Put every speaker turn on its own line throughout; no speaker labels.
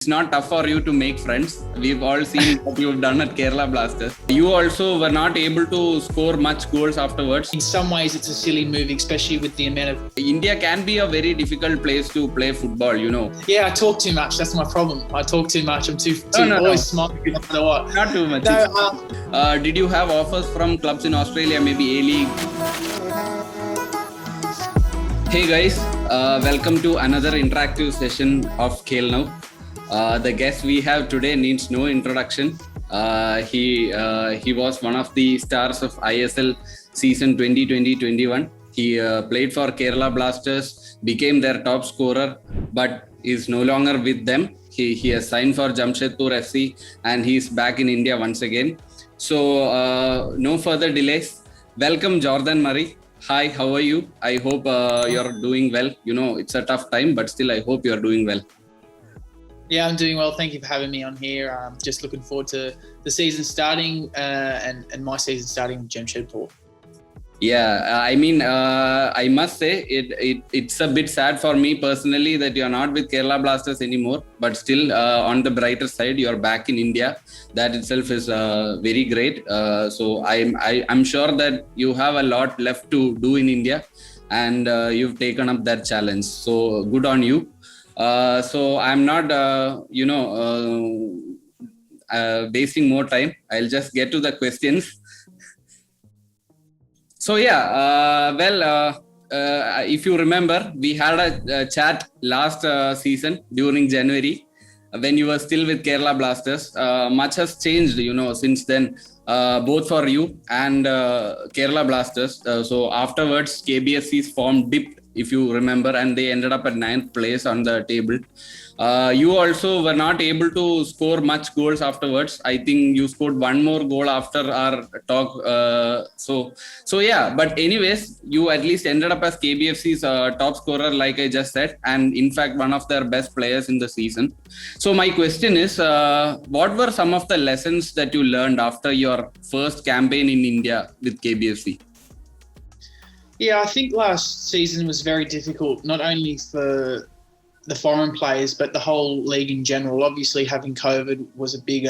It's not tough for you to make friends. We've all seen what you've done at Kerala Blasters. You also were not able to score much goals afterwards.
In some ways, it's a silly move, especially with the amount of...
India can be a very difficult place to play football, you know.
Yeah, I talk too much. That's my problem. I talk too much. I'm too always smiling no matter what.
Not too much.
No,
did you have offers from clubs in Australia, maybe A-League? Hey guys, welcome to another interactive session of Khel Now. The guest we have today needs no introduction. He was one of the stars of ISL season 2020-21. He played for Kerala Blasters, became their top scorer, but is no longer with them. He has signed for Jamshedpur FC and he's back in India once again. So no further delays. Welcome Jordan Murray. Hi, how are you? I hope you're doing well. You know, it's a tough time, but still I hope you're doing well.
yeah, I'm doing well. Thank you for having me on here. Just looking forward to the season starting and my season starting with Jamshedpur.
Yeah, I mean, I must say it's a bit sad for me personally that you're not with Kerala Blasters anymore. But still, on the brighter side, you're back in India. That itself is very great. So I'm sure that you have a lot left to do in India, and you've taken up that challenge. So good on you. So I'm not, wasting more time. I'll just get to the questions. So if you remember, we had a chat last season during January when you were still with Kerala Blasters. Much has changed, since then, both for you and Kerala Blasters. So afterwards, KBFC's form dipped, if you remember, and they ended up at 9th place on the table. You also were not able to score much goals afterwards. I think you scored one more goal after our talk. But anyways, you at least ended up as KBFC's top scorer, like I just said, and in fact, one of their best players in the season. So my question is, what were some of the lessons that you learned after your first campaign in India with KBFC?
Yeah, I think last season was very difficult, not only for the foreign players, but the whole league in general. Obviously, having COVID was a big,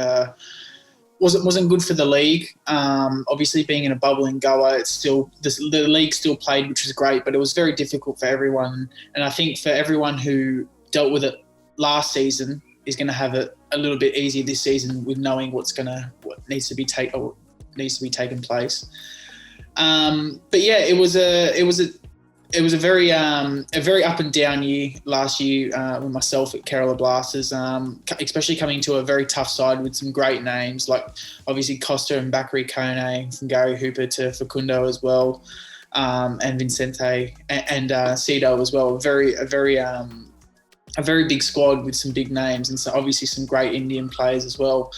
wasn't good for the league. Obviously, being in a bubble in Goa, it's still the league still played, which was great, but it was very difficult for everyone. And I think for everyone who dealt with it last season is going to have it a little bit easier this season with knowing what needs to be taken place. But yeah, it was a very up and down year last year with myself at Kerala Blasters, especially coming to a very tough side with some great names like obviously Costa and Bakary Kone, from Gary Hooper to Facundo as well, and Vincente and Cedo as well. A very big squad with some big names, and so obviously some great Indian players as well.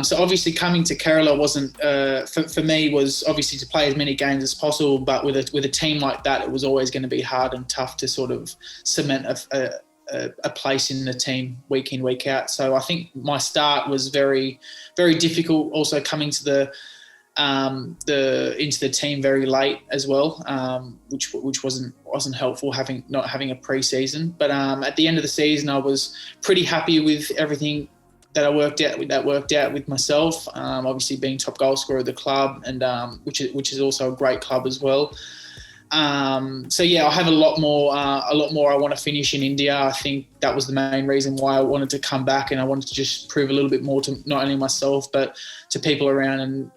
So obviously coming to Kerala wasn't for me was obviously to play as many games as possible, but with a team like that, it was always going to be hard and tough to sort of cement a place in the team week in, week out. So I think my start was very, very difficult. Also coming to into the team very late as well, which wasn't helpful not having a pre-season. But at the end of the season, I was pretty happy with everything that worked out with myself. Obviously being top goal scorer of the club, and which is also a great club as well. So yeah, I have a lot more I want to finish in India. I think that was the main reason why I wanted to come back, and I wanted to just prove a little bit more to not only myself but to people around. And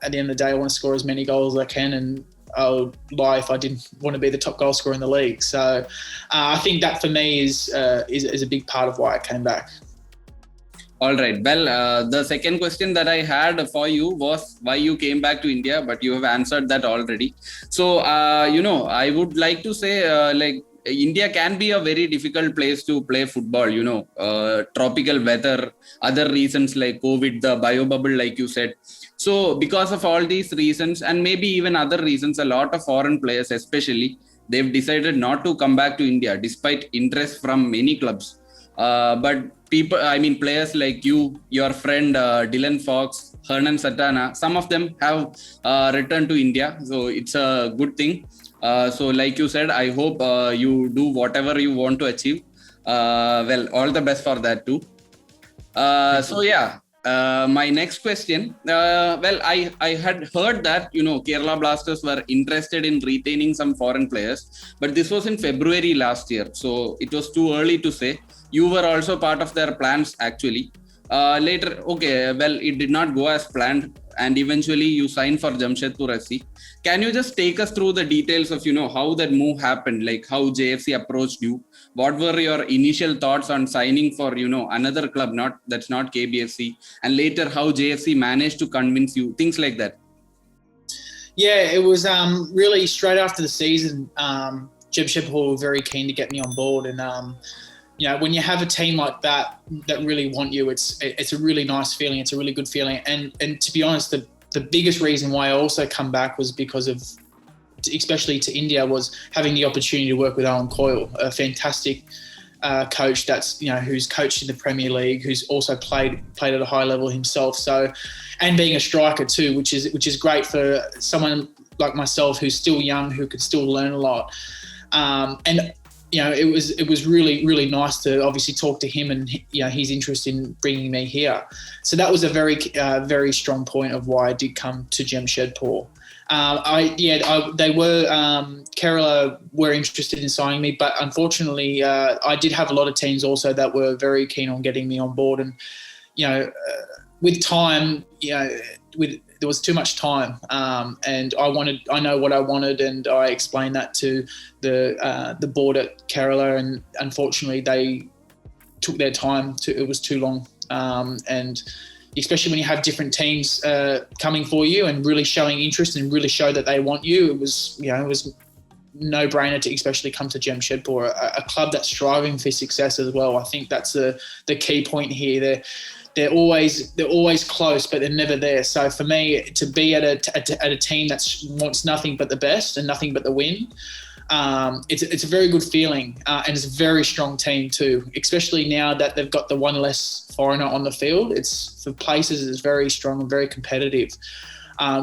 at the end of the day, I want to score as many goals as I can, and I would lie if I didn't want to be the top goal scorer in the league. So I think that for me is a big part of why I came back.
All right. Well, the second question that I had for you was why you came back to India, but you have answered that already. So, I would like to say, India can be a very difficult place to play football, tropical weather, other reasons like COVID, the bio bubble, like you said. So because of all these reasons, and maybe even other reasons, a lot of foreign players, especially, they've decided not to come back to India, despite interest from many clubs. But players like you, your friend Dylan Fox, Hernan Satana, some of them have returned to India. So it's a good thing. So like you said, I hope you do whatever you want to achieve. All the best for that too. So yeah, my next question. Well, I had heard that Kerala Blasters were interested in retaining some foreign players, but this was in February last year, so it was too early to say. You were also part of their plans actually. Later, okay, well, it did not go as planned, and eventually you signed for Jamshedpur FC. Can you just take us through the details of how that move happened, like how JFC approached you? What were your initial thoughts on signing for another club, that's not KBFC, and later how JFC managed to convince you, things like that?
Yeah, it was really straight after the season. Jamshedpur were very keen to get me on board, and when you have a team like that really want you, it's a really nice feeling. It's a really good feeling, and to be honest, the biggest reason why I also come back was because of, especially to India, was having the opportunity to work with Owen Coyle, a fantastic coach that's who's coached in the Premier League, who's also played at a high level himself. So, and being a striker too, which is great for someone like myself who's still young, who could still learn a lot. And it was really, really nice to obviously talk to him, and his interest in bringing me here. So that was a very, very strong point of why I did come to Jamshedpur. Kerala were interested in signing me, but unfortunately, I did have a lot of teams also that were very keen on getting me on board, and with time, there was too much time, and I know what I wanted, and I explained that to the board at Kerala, and unfortunately, they took their time. It was too long, and especially when you have different teams coming for you and really showing interest and really show that they want you, it was no-brainer to especially come to Jamshedpur, a club that's striving for success as well. I think that's the key point here. They're always close, but they're never there. So for me, to be at a team that wants nothing but the best and nothing but the win, it's a very good feeling, and it's a very strong team too. Especially now that they've got the one less foreigner on the field, it's for places it's very strong and very competitive,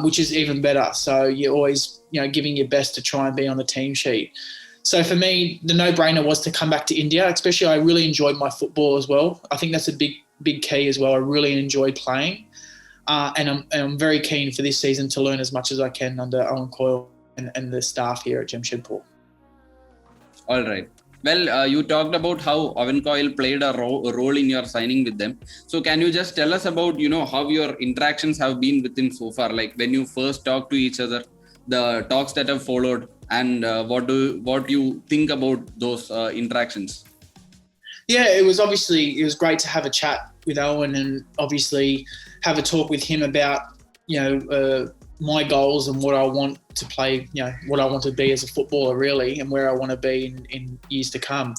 which is even better. So you're always giving your best to try and be on the team sheet. So for me, the no-brainer was to come back to India. Especially, I really enjoyed my football as well. I think that's a big key as well. I really enjoyed playing, and I'm very keen for this season to learn as much as I can under Owen Coyle and the staff here at Jamshedpur.
All right. Well, you talked about how Owen Coyle played a role in your signing with them. So can you just tell us about how your interactions have been with him so far? Like when you first talked to each other, the talks that have followed, and what you think about those interactions?
Yeah, it was great to have a chat with Owen, and obviously have a talk with him about my goals and what I want to play, what I want to be as a footballer really, and where I want to be in years to come.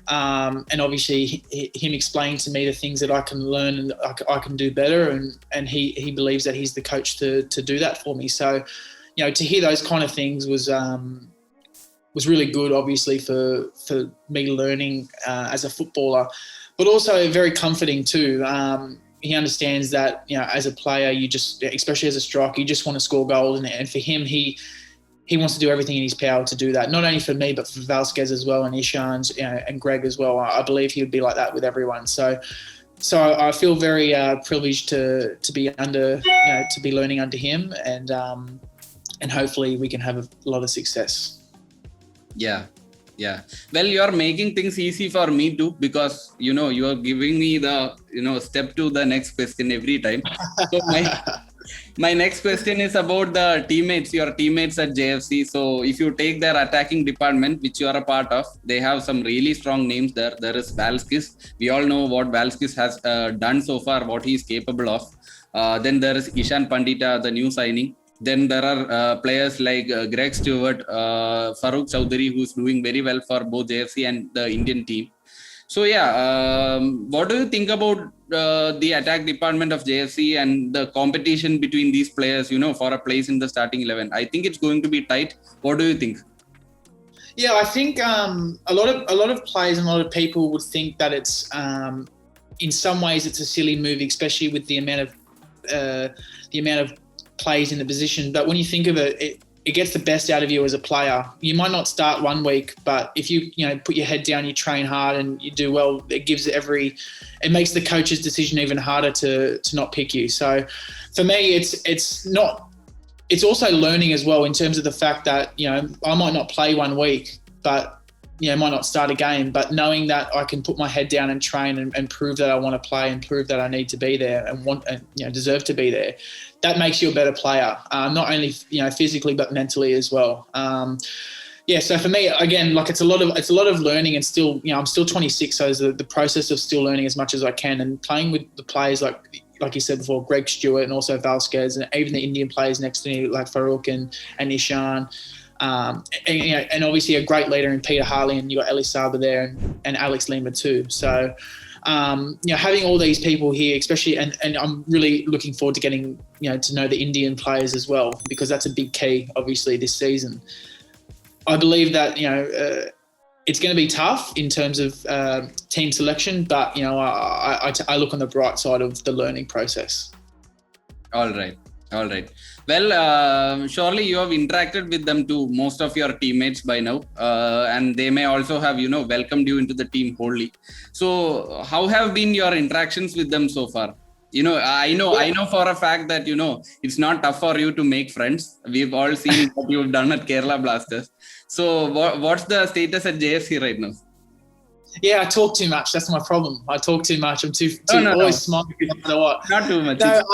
And obviously him explaining to me the things that I can learn and I can do better, and he believes that he's the coach to do that for me. So, to hear those kind of things was really good, obviously, for me learning as a footballer, but also very comforting too. He understands that, as a player, you just, especially as a striker, you just want to score goals. And for him, he wants to do everything in his power to do that. Not only for me, but for Vasquez as well, and Ishan, and Greg as well. I believe he would be like that with everyone. So I feel very privileged to be to be learning under him, and hopefully we can have a lot of success. Yeah.
Well, you are making things easy for me too, because you are giving me the step to the next question every time. So my next question is about the your teammates at JFC. So if you take their attacking department, which you are a part of, they have some really strong names there. There is Valskis. We all know what Valskis has done so far, what he is capable of. Then there is Ishan Pandita, the new signing. Then there are players like Greg Stewart, Farooq Chowdhury, who's doing very well for both JFC and the Indian team. So what do you think about the attack department of JFC and the competition between these players, for a place in the starting 11? I think it's going to be tight. What do you think?
Yeah, I think a lot of players and a lot of people would think that it's in some ways it's a silly move, especially with the amount of plays in the position. But when you think of it, it gets the best out of you as a player. You might not start one week, but if you put your head down, you train hard and you do well, it makes the coach's decision even harder to not pick you. So for me, it's also learning as well in terms of the fact that, I might not play 1 week, but might not start a game, but knowing that I can put my head down and train and prove that I want to play and prove that I need to be there and deserve to be there, that makes you a better player, not only physically but mentally as well. So for me, again, like it's a lot of learning, and still, I'm still 26, so the process of still learning as much as I can, and playing with the players like you said before, Greg Stewart and also Vasquez, and even the Indian players next to me like Farouk and Ishan. And obviously a great leader in Peter Harley, and you got Ellie Saba there and Alex Lima too. So, having all these people here, especially, and I'm really looking forward to getting, to know the Indian players as well, because that's a big key, obviously, this season. I believe that, it's going to be tough in terms of team selection, but, I look on the bright side of the learning process.
All right. Well, surely you have interacted with them too, most of your teammates by now, and they may also have, welcomed you into the team wholly. So how have been your interactions with them so far? I know for a fact that, it's not tough for you to make friends. We've all seen what you've done at Kerala Blasters. So what's the status at JFC right now?
Yeah, I talk too much. That's my problem. I talk too much. I'm too always smiling no matter what.
Not too much.
No,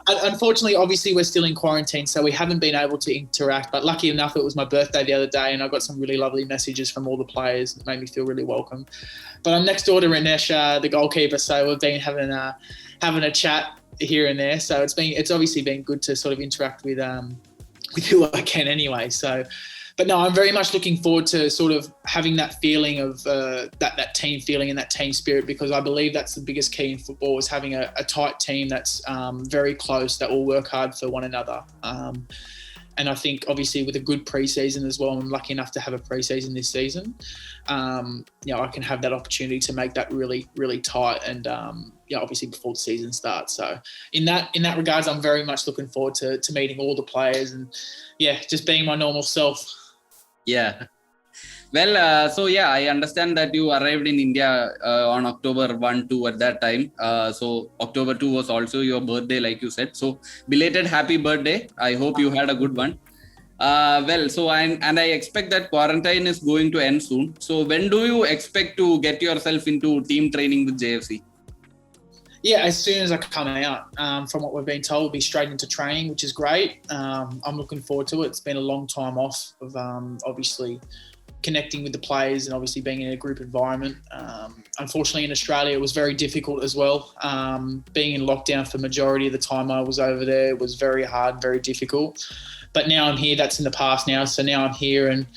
unfortunately, obviously, we're still in quarantine, so we haven't been able to interact. But lucky enough, it was my birthday the other day, and I got some really lovely messages from all the players that made me feel really welcome. But I'm next door to Ranesh, the goalkeeper, so we've been having a chat here and there. So it's obviously been good to sort of interact with who I can anyway. So. But no, I'm very much looking forward to sort of having that feeling of that team feeling and that team spirit, because I believe that's the biggest key in football, is having a tight team that's very close, that will work hard for one another. And I think obviously with a good pre-season as well, I'm lucky enough to have a pre-season this season. I can have that opportunity to make that really, really tight, and obviously before the season starts. So in that regards, I'm very much looking forward to meeting all the players and just being my normal self.
Yeah. Well, I understand that you arrived in India on October 1-2 at that time. So October 2 was also your birthday, like you said. So belated happy birthday. I hope you had a good one. I expect that quarantine is going to end soon. So when do you expect to get yourself into team training with JFC?
Yeah, as soon as I come out, from what we've been told, we'll be straight into training, which is great. I'm looking forward to it. It's been a long time off of obviously connecting with the players and obviously being in a group environment. Unfortunately, in Australia, it was very difficult as well. Being in lockdown for majority of the time I was over there was very hard, very difficult. But now I'm here. That's in the past now. So now I'm here, and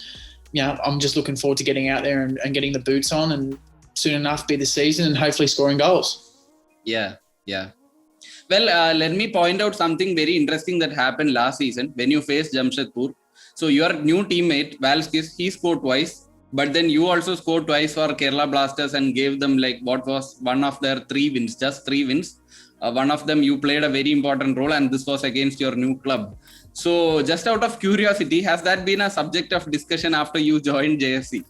I'm just looking forward to getting out there and getting the boots on, and soon enough be the season and hopefully scoring goals.
Yeah. Well, let me point out something very interesting that happened last season when you faced Jamshedpur. So your new teammate, Valskis, he scored twice, but then you also scored twice for Kerala Blasters and gave them what was one of their 3 wins, just 3 wins. One of them you played a very important role, and this was against your new club. So just out of curiosity, has that been a subject of discussion after you joined JFC?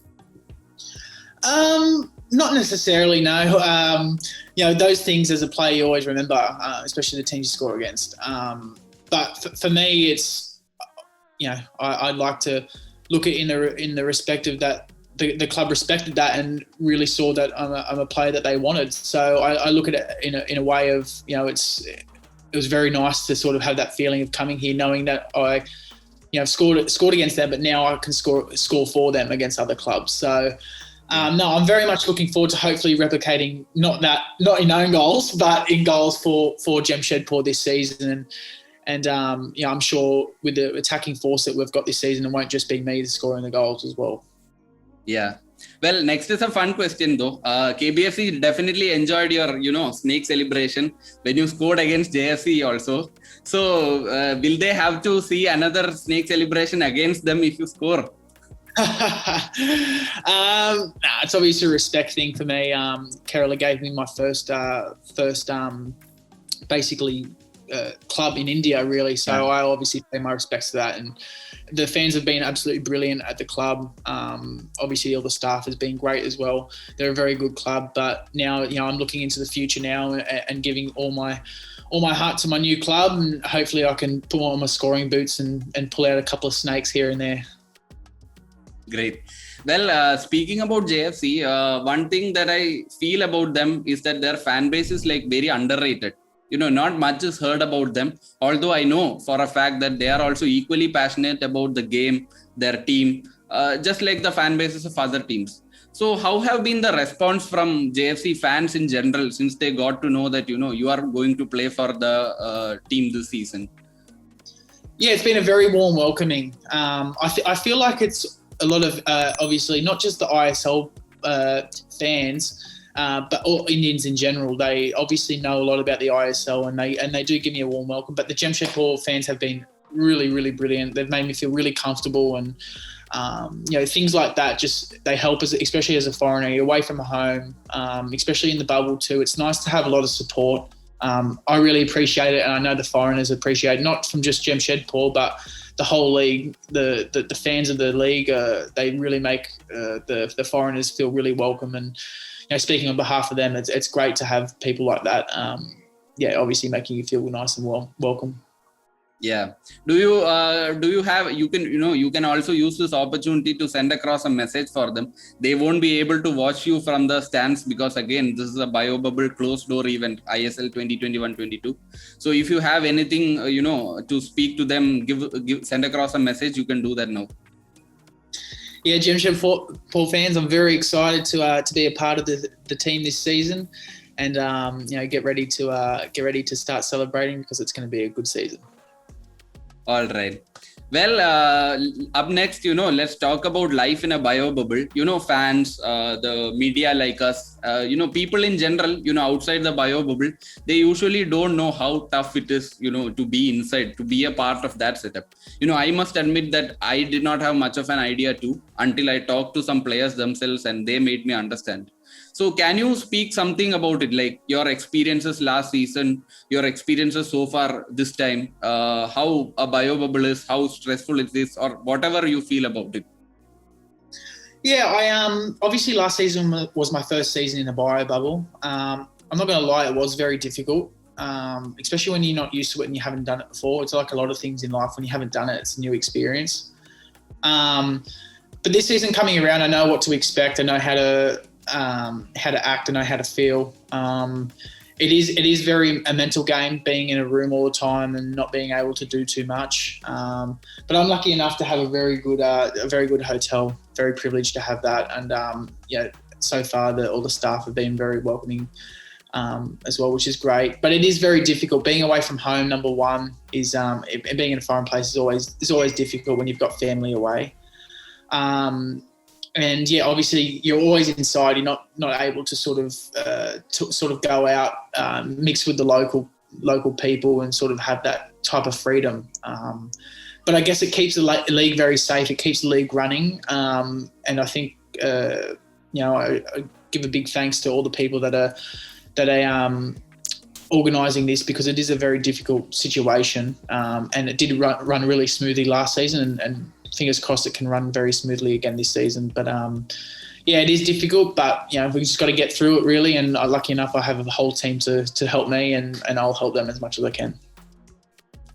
Not necessarily, no. Those things as a player you always remember, especially the teams you score against. But for me, it's, I'd like to look at it in the respect of that the club respected that and really saw that I'm a player that they wanted. So I look at it in a way of, it was very nice to sort of have that feeling of coming here, knowing that I, scored against them, but now I can score for them against other clubs. So. No, I'm very much looking forward to hopefully replicating not in own goals, but in goals for Jamshedpur this season. And I'm sure with the attacking force that we've got this season, it won't just be me scoring the goals as well. Yeah.
Well, next is a fun question though. KBFC definitely enjoyed your, snake celebration when you scored against JFC also. So will they have to see another snake celebration against them if you score?
It's obviously a respect thing for me. Kerala gave me my first basically club in India, really. So I obviously pay my respects to that. And the fans have been absolutely brilliant at the club. Obviously, all the staff has been great as well. They're a very good club. But now, I'm looking into the future now and giving all my heart to my new club. And hopefully I can put on my scoring boots and pull out a couple of snakes here and there.
Great. Well, speaking about JFC, one thing that I feel about them is that their fan base is like very underrated. Not much is heard about them. Although I know for a fact that they are also equally passionate about the game, their team, just like the fan bases of other teams. So how have been the response from JFC fans in general since they got to know that, you are going to play for the team this season?
Yeah, it's been a very warm welcoming. I feel like it's a lot of, obviously, not just the ISL fans, but all Indians in general. They obviously know a lot about the ISL and they do give me a warm welcome. But the Jamshedpur fans have been really, really brilliant. They've made me feel really comfortable and, things like that, just they help us, especially as a foreigner. You're away from home, especially in the bubble too. It's nice to have a lot of support. I really appreciate it, and I know the foreigners appreciate it, not from just Jamshedpur, but the whole league. The fans of the league, they really make the foreigners feel really welcome. And speaking on behalf of them, it's great to have people like that. Obviously making you feel nice and welcome.
Yeah. Do you have, you can also use this opportunity to send across a message for them. They won't be able to watch you from the stands because again, this is a bio bubble closed door event, ISL 2021-22. So if you have anything, to speak to them, send across a message, you can do that now.
Yeah, Jamshedpur fans, I'm very excited to be a part of the team this season, and get ready to start celebrating because it's going to be a good season.
All right. Well, up next, let's talk about life in a bio bubble. Fans, the media like us, people in general, outside the bio bubble, they usually don't know how tough it is, to be inside, to be a part of that setup. I must admit that I did not have much of an idea too until I talked to some players themselves and they made me understand. So can you speak something about it, like your experiences last season, your experiences so far this time, how a bio bubble is, how stressful it is, or whatever you feel about it?
Yeah, I obviously last season was my first season in a bio bubble. I'm not going to lie, it was very difficult, especially when you're not used to it and you haven't done it before. It's like a lot of things in life, when you haven't done it, it's a new experience. But this season coming around, I know what to expect. I know how to act, and know how to feel. It is very a mental game, being in a room all the time and not being able to do too much. But I'm lucky enough to have a very good hotel. Very privileged to have that, and so far all the staff have been very welcoming as well, which is great. But it is very difficult being away from home. Number one is being in a foreign place is always difficult when you've got family away. And obviously you're always inside. You're not able to sort of go out, mix with the local people, and sort of have that type of freedom. But I guess it keeps the league very safe. It keeps the league running, and I think I give a big thanks to all the people that are organising this, because it is a very difficult situation, and it did run really smoothly last season, and fingers crossed it can run very smoothly again this season. But it is difficult, but we've just got to get through it really. And I'm lucky enough I have a whole team to help me, and I'll help them as much as I can.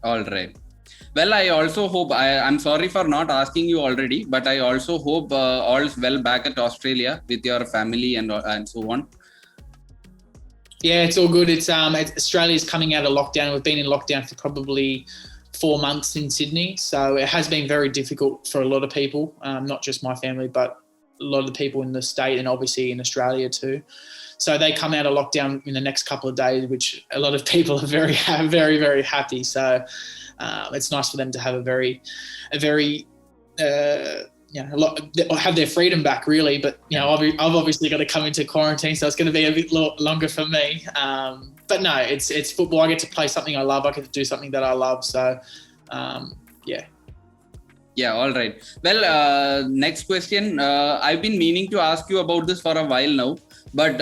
All
right. Well, I also hope, I'm sorry for not asking you already, but I also hope all's well back at Australia with your family and so on.
Yeah, it's all good. Australia's coming out of lockdown. We've been in lockdown for probably 4 months in Sydney. So it has been very difficult for a lot of people, not just my family, but a lot of the people in the state and obviously in Australia too. So they come out of lockdown in the next couple of days, which a lot of people are very, very, very happy. So it's nice for them to have have their freedom back really. But, I've obviously got to come into quarantine, so it's going to be a bit longer for me. But no, it's football. I get to play something I love. I get to do something that I love. So,
Yeah, all right. Well, next question. I've been meaning to ask you about this for a while now. But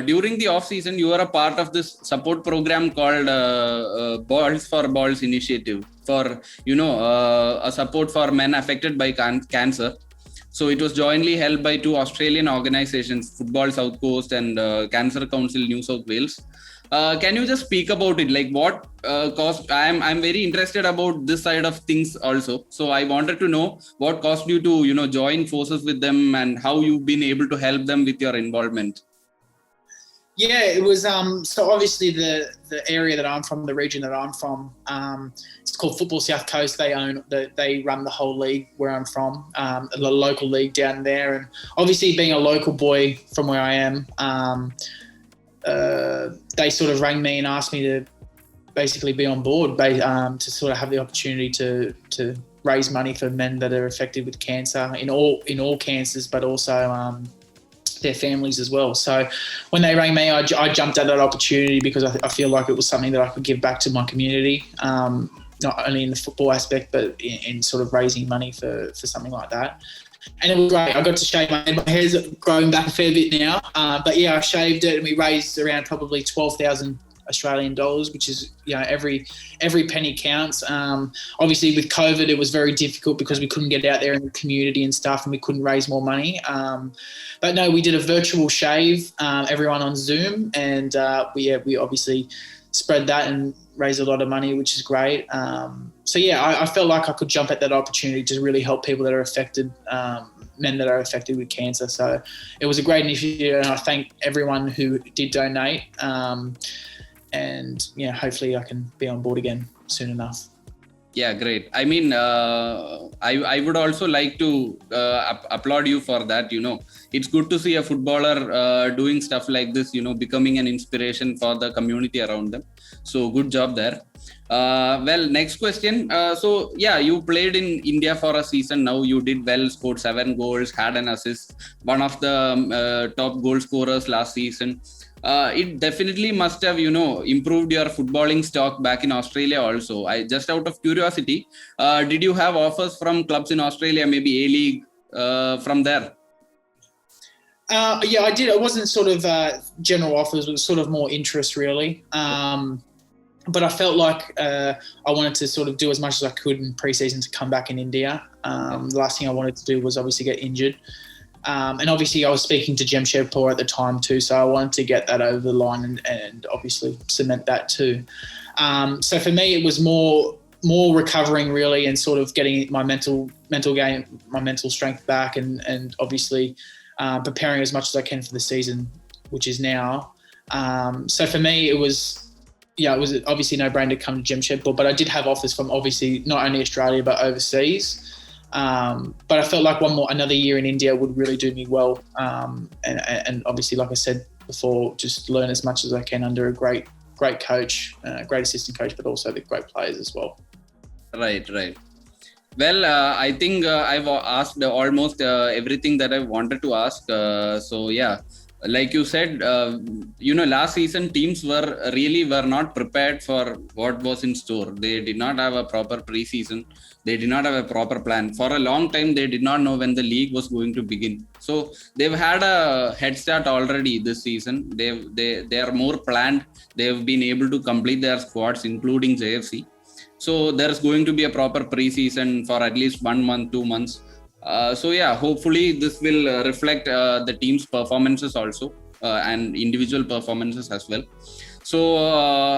during the off season, you are a part of this support program called Balls for Balls initiative for a support for men affected by cancer. So it was jointly held by two Australian organizations, Football South Coast and Cancer Council New South Wales. Can you just speak about it? Like what caused? I'm very interested about this side of things also. So I wanted to know what caused you to join forces with them and how you've been able to help them with your involvement.
Yeah, it was so obviously the area that I'm from, the region that I'm from, it's called Football South Coast. They run the whole league where I'm from, the local league down there. And obviously being a local boy from where I am, they sort of rang me and asked me to basically be on board, to sort of have the opportunity to raise money for men that are affected with cancer in all cancers, but also their families as well. So when they rang me, I jumped at that opportunity because I feel like it was something that I could give back to my community, not only in the football aspect, but in sort of raising money for something like that. And it was great. I got to shave my head. My hair's growing back a fair bit now. But yeah, I shaved it and we raised around probably 12,000 Australian dollars, which is, every penny counts. Obviously with COVID, it was very difficult because we couldn't get out there in the community and stuff and we couldn't raise more money. But no, we did a virtual shave, everyone on Zoom, and we obviously spread that and raised a lot of money, which is great. So yeah, I felt like I could jump at that opportunity to really help people that are affected, men that are affected with cancer. So it was a great initiative, and I thank everyone who did donate. And yeah, hopefully I can be on board again soon enough.
Yeah, great. I mean, I would also like to applaud you for that. It's good to see a footballer doing stuff like this, becoming an inspiration for the community around them. So good job there. Well, next question. So yeah, you played in India for a season. Now you did well, scored 7 goals, had an assist, one of the top goal scorers last season. It definitely must have, improved your footballing stock back in Australia also. Just out of curiosity, did you have offers from clubs in Australia, maybe A-League, from there?
Yeah, I did. It wasn't sort of general offers, it was sort of more interest really. But I felt like I wanted to sort of do as much as I could in pre-season to come back in India. The last thing I wanted to do was obviously get injured. And obviously I was speaking to Jamshedpur at the time too, so I wanted to get that over the line and obviously cement that too. So for me, it was more recovering really, and sort of getting my mental game, my mental strength back, and obviously preparing as much as I can for the season, which is now. So for me, it was obviously no brainer to come to Jamshedpur, but I did have offers from obviously not only Australia but overseas. But I felt like another year in India would really do me well. And obviously, like I said before, just learn as much as I can under a great coach, great assistant coach, but also the great players as well.
Right. Well, I think I've asked almost everything that I wanted to ask. So yeah, like you said, last season teams were not prepared for what was in store. They did not have a proper pre-season. They did not have a proper plan. For a long time, they did not know when the league was going to begin. So they've had a head start already this season. They are more planned. They've been able to complete their squads, including JFC. So there's going to be a proper pre-season for at least 1 month, 2 months. So yeah, hopefully this will reflect the team's performances also and individual performances as well. So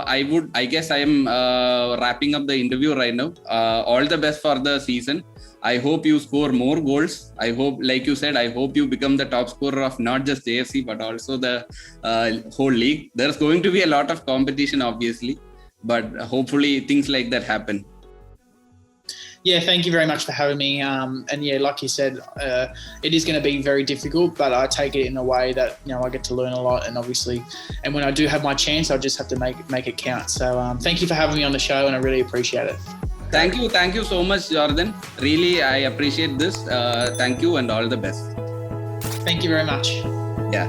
I guess I am wrapping up the interview right now. All the best for the season. I hope you score more goals. I hope, like you said, I hope you become the top scorer of not just AFC but also the whole league. There's going to be a lot of competition, obviously, but hopefully things like that happen.
Yeah, thank you very much for having me. And yeah, like you said, it is going to be very difficult, but I take it in a way that, I get to learn a lot, and obviously, and when I do have my chance, I just have to make it count. So thank you for having me on the show, and I really appreciate it.
Thank you so much, Jordan. Really, I appreciate this. Thank you and all the best.
Thank you very much.
Yeah.